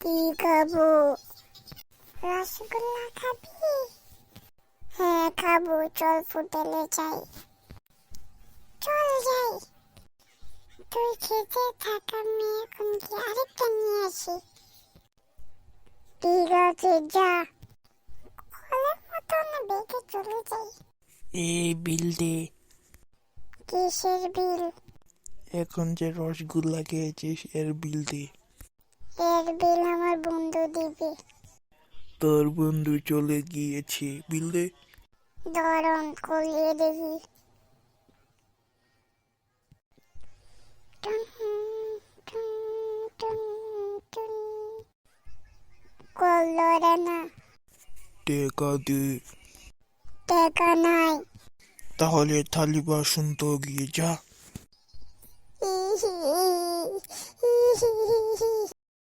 কি খাবো? রসগোল্লা খাবি? হ্যাঁ খাবো, চল হোটেলে যাই। চল যাই। তুই খেতে থাক, আমি এখন কি আরেকটা নিয়ে আসি। ঠিক আছে যা। কলের মতন বেগে চলে যাই। এই বিল দে। কিসের বিল? এখন যে রসগোল্লা খেয়েছিস এর বিল দে। এর বিল আমার বন্ধু দিবে। তোর বন্ধু চলে গিয়েছে, বিল দে। ধরন কলিয়ে দেখি। টুন, টুন, টুন, টুন। করলো রে না। টাকা দে। টাকা নাই। তাহলে থালি বাসন তো গিয়ে যা।